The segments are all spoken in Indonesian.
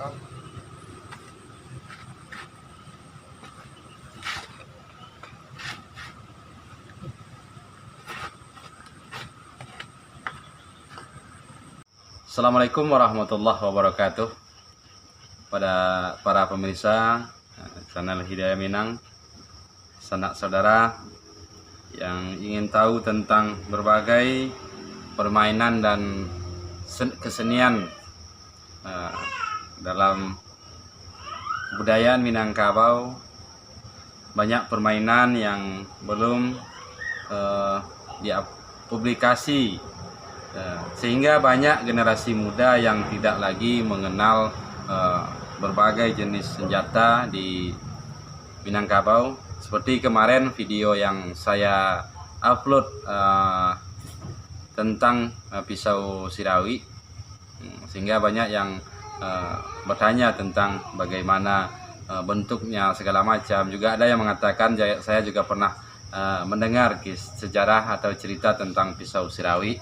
rekam. Assalamualaikum warahmatullahi wabarakatuh. Pada para pemirsa channel Hidayah Minang, sanak saudara yang ingin tahu tentang berbagai permainan dan kesenian dalam kebudayaan Minangkabau, banyak permainan yang belum dipublikasi, sehingga banyak generasi muda yang tidak lagi mengenal berbagai jenis senjata di Minangkabau. Seperti kemarin video yang saya upload tentang pisau sirawi, sehingga banyak yang bertanya tentang bagaimana bentuknya segala macam. Juga ada yang mengatakan, saya juga pernah mendengar sejarah atau cerita tentang pisau sirawi.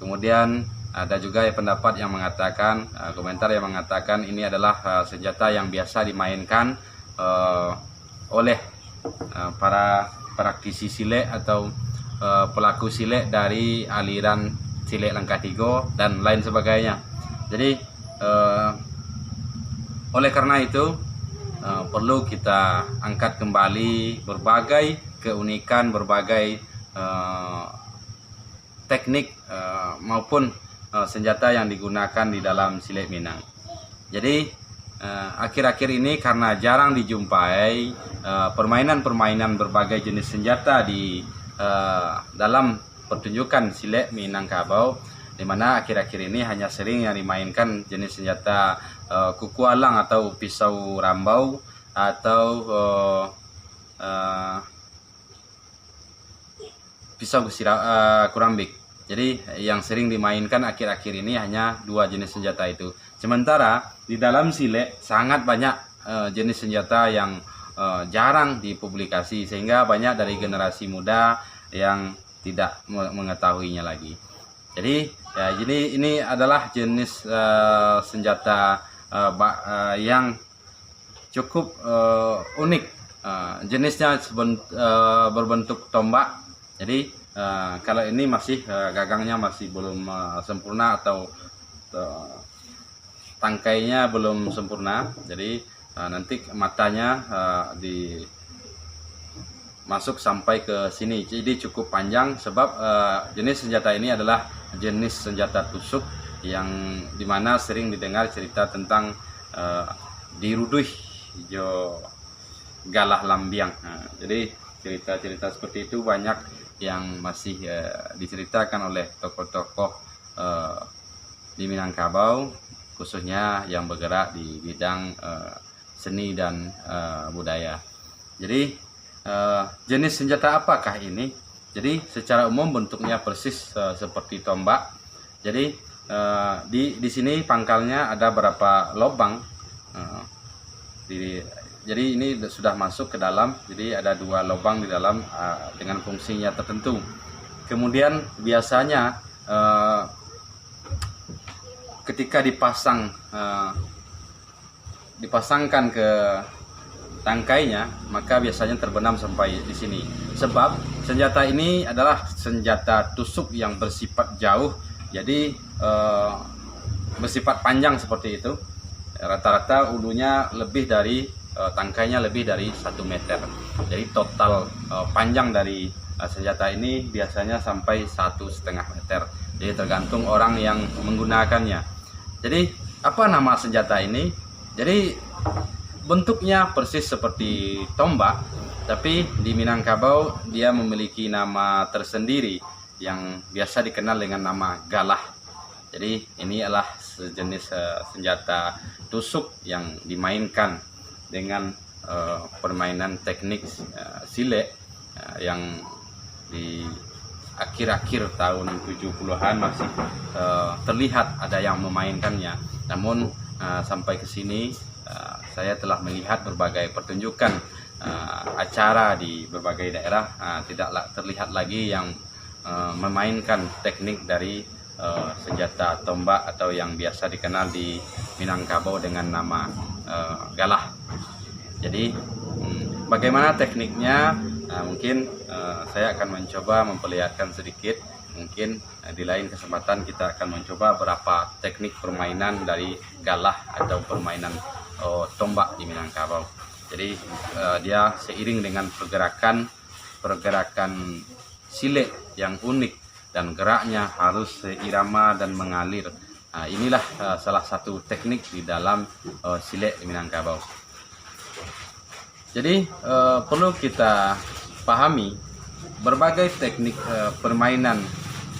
Kemudian ada juga pendapat yang mengatakan, komentar yang mengatakan ini adalah senjata yang biasa dimainkan oleh para praktisi silek atau pelaku silek dari aliran silek Langkatigo dan lain sebagainya. Jadi oleh karena itu perlu kita angkat kembali berbagai keunikan, berbagai teknik maupun senjata yang digunakan di dalam silek Minang. Jadi akhir-akhir ini karena jarang dijumpai permainan-permainan berbagai jenis senjata di dalam pertunjukan silek Minangkabau, di mana akhir-akhir ini hanya sering yang dimainkan jenis senjata kukualang atau pisau rambau atau pisau kurambik. Jadi yang sering dimainkan akhir-akhir ini hanya dua jenis senjata itu. Sementara di dalam silek sangat banyak jenis senjata yang jarang dipublikasi, sehingga banyak dari generasi muda yang tidak mengetahuinya lagi. Jadi ini adalah jenis senjata yang cukup unik. Jenisnya berbentuk tombak. Jadi kalau ini masih gagangnya masih belum sempurna atau tangkainya belum sempurna. Jadi nanti matanya masuk sampai ke sini. Jadi cukup panjang, sebab jenis senjata ini adalah jenis senjata tusuk yang dimana sering didengar cerita tentang diruduh jo galah lambiang. Jadi cerita-cerita seperti itu banyak yang masih diceritakan oleh tokoh-tokoh di Minangkabau, khususnya yang bergerak di bidang seni dan budaya. Jadi jenis senjata apakah ini? Jadi secara umum bentuknya persis seperti tombak. Jadi di sini pangkalnya ada berapa lubang. Jadi ini sudah masuk ke dalam. Jadi ada dua lubang di dalam dengan fungsinya tertentu. Kemudian biasanya ketika dipasangkan ke tangkainya, maka biasanya terbenam sampai di sini. Sebab senjata ini adalah senjata tusuk yang bersifat jauh. Jadi bersifat panjang seperti itu. Rata-rata ulunya lebih dari tangkainya lebih dari 1 meter. Jadi total panjang dari senjata ini biasanya sampai 1,5 meter. Jadi tergantung orang yang menggunakannya. Jadi apa nama senjata ini? Jadi bentuknya persis seperti tombak, tapi di Minangkabau dia memiliki nama tersendiri yang biasa dikenal dengan nama galah. Jadi ini adalah sejenis senjata tusuk yang dimainkan dengan permainan teknik silek yang di akhir-akhir tahun 70-an masih terlihat ada yang memainkannya. Namun sampai ke sini saya telah melihat berbagai pertunjukan acara di berbagai daerah, tidak terlihat lagi yang memainkan teknik dari senjata tombak atau yang biasa dikenal di Minangkabau dengan nama galah. Jadi bagaimana tekniknya? Mungkin saya akan mencoba memperlihatkan sedikit. Mungkin di lain kesempatan kita akan mencoba beberapa teknik permainan dari galah atau permainan tombak di Minangkabau. Jadi dia seiring dengan pergerakan silet yang unik dan geraknya harus seirama dan mengalir. Inilah salah satu teknik di dalam silet di Minangkabau. Jadi perlu kita pahami berbagai teknik permainan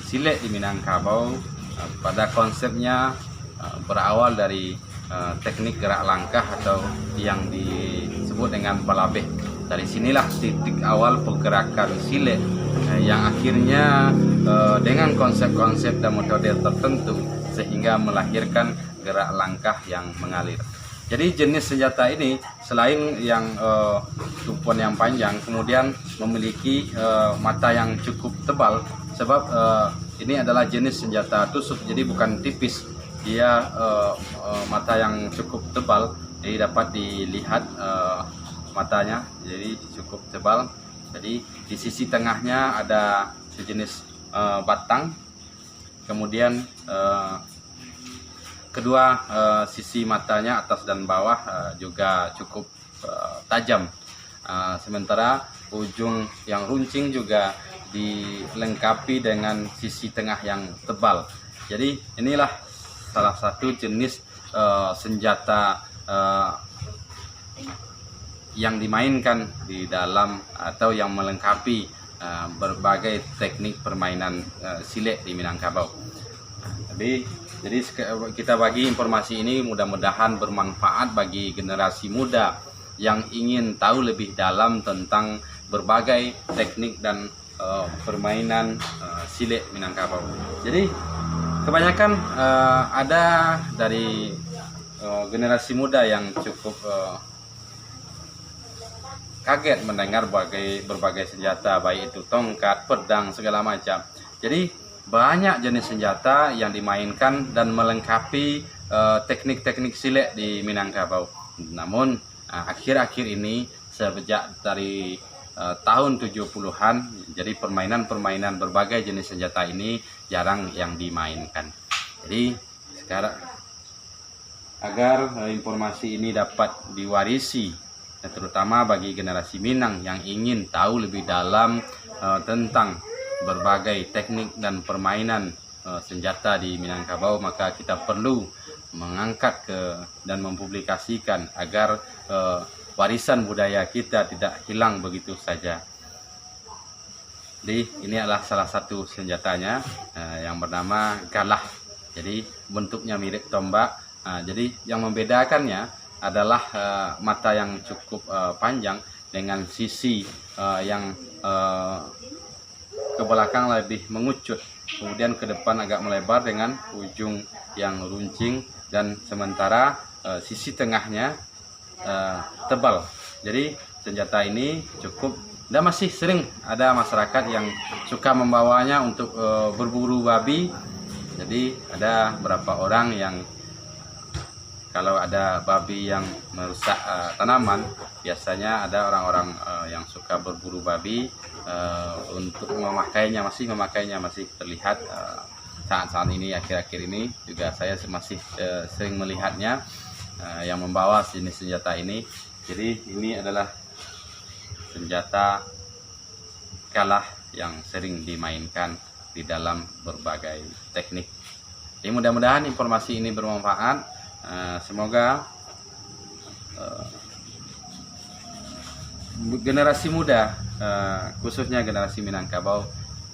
silet di Minangkabau pada konsepnya berawal dari teknik gerak langkah atau yang disebut dengan balabeh. Dari sinilah titik awal pergerakan silet yang akhirnya dengan konsep-konsep dan metode tertentu sehingga melahirkan gerak langkah yang mengalir. Jadi jenis senjata ini selain yang tumpuan yang panjang, kemudian memiliki mata yang cukup tebal, sebab ini adalah jenis senjata tusuk, jadi bukan tipis. Dia mata yang cukup tebal, jadi dapat dilihat matanya, jadi cukup tebal. Jadi di sisi tengahnya ada sejenis batang, kemudian kedua sisi matanya atas dan bawah juga cukup tajam. Sementara ujung yang runcing juga dilengkapi dengan sisi tengah yang tebal. Jadi inilah salah satu jenis senjata yang dimainkan di dalam atau yang melengkapi berbagai teknik permainan silet di Minangkabau. Jadi kita bagi informasi ini mudah-mudahan bermanfaat bagi generasi muda yang ingin tahu lebih dalam tentang berbagai teknik dan permainan silet Minangkabau. Jadi kebanyakan ada dari generasi muda yang cukup kaget mendengar berbagai senjata, baik itu tongkat, pedang, segala macam. Jadi banyak jenis senjata yang dimainkan dan melengkapi teknik-teknik silet di Minangkabau. Namun akhir-akhir ini sejak dari tahun 70-an, jadi permainan-permainan berbagai jenis senjata ini jarang yang dimainkan. Jadi sekarang agar informasi ini dapat diwarisi, terutama bagi generasi Minang yang ingin tahu lebih dalam tentang berbagai teknik dan permainan senjata di Minangkabau, maka kita perlu mengangkat dan mempublikasikan agar warisan budaya kita tidak hilang begitu saja. Jadi ini adalah salah satu senjatanya yang bernama galah. Jadi bentuknya mirip tombak. Jadi yang membedakannya adalah mata yang cukup panjang dengan sisi yang ke belakang lebih mengucut, kemudian ke depan agak melebar dengan ujung yang runcing, dan sementara sisi tengahnya tebal. Jadi senjata ini cukup, dan masih sering ada masyarakat yang suka membawanya untuk berburu babi. Jadi ada beberapa orang yang kalau ada babi yang merusak tanaman, biasanya ada orang-orang yang suka berburu babi untuk memakainya, masih terlihat saat-saat ini, akhir-akhir ini juga saya masih sering melihatnya yang membawa jenis senjata ini. Jadi ini adalah senjata galah yang sering dimainkan di dalam berbagai teknik. Jadi mudah-mudahan informasi ini bermanfaat. Semoga generasi muda, khususnya generasi Minangkabau,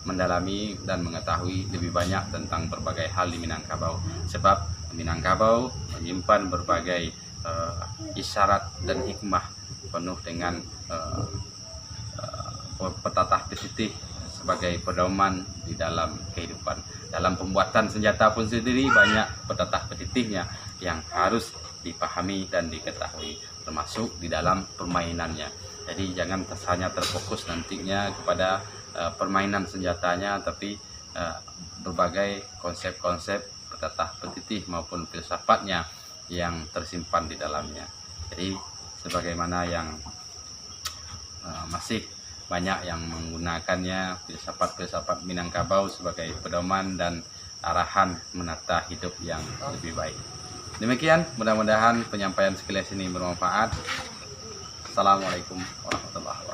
mendalami dan mengetahui lebih banyak tentang berbagai hal di Minangkabau, sebab Minangkabau menyimpan berbagai isyarat dan hikmah penuh dengan petatah petitih sebagai pedoman di dalam kehidupan. Dalam pembuatan senjata pun sendiri banyak petatah petitihnya yang harus dipahami dan diketahui, termasuk di dalam permainannya. Jadi jangan hanya terfokus nantinya kepada permainan senjatanya, tapi berbagai konsep-konsep petata petitih maupun filsafatnya yang tersimpan di dalamnya. Jadi sebagaimana yang masih banyak yang menggunakannya filsafat-filsafat Minangkabau sebagai pedoman dan arahan menata hidup yang lebih baik. Demikian, mudah-mudahan penyampaian sekilas ini bermanfaat. Assalamualaikum warahmatullahi wabarakatuh.